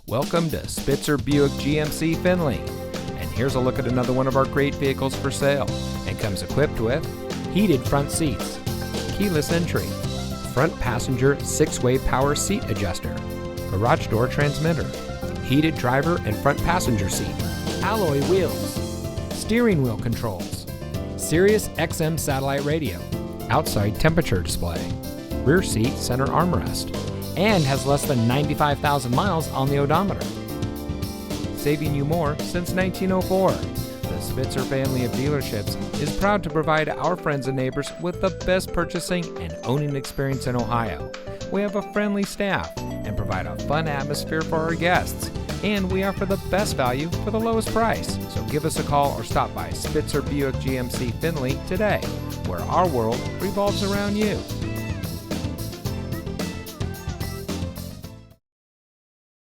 Welcome to Spitzer Buick GMC Findlay. And here's a look at another one of our great vehicles for sale. And comes equipped with heated front seats, keyless entry, front passenger 6-way power seat adjuster, garage door transmitter, heated driver and front passenger seat, alloy wheels, steering wheel controls, Sirius XM satellite radio, outside temperature display, rear seat center armrest, and has less than 95,000 miles on the odometer. Saving you more since 1904. The Spitzer family of dealerships is proud to provide our friends and neighbors with the best purchasing and owning experience in Ohio. We have a friendly staff and provide a fun atmosphere for our guests. And we offer the best value for the lowest price. So give us a call or stop by Spitzer Buick GMC Findlay today, where our world revolves around you.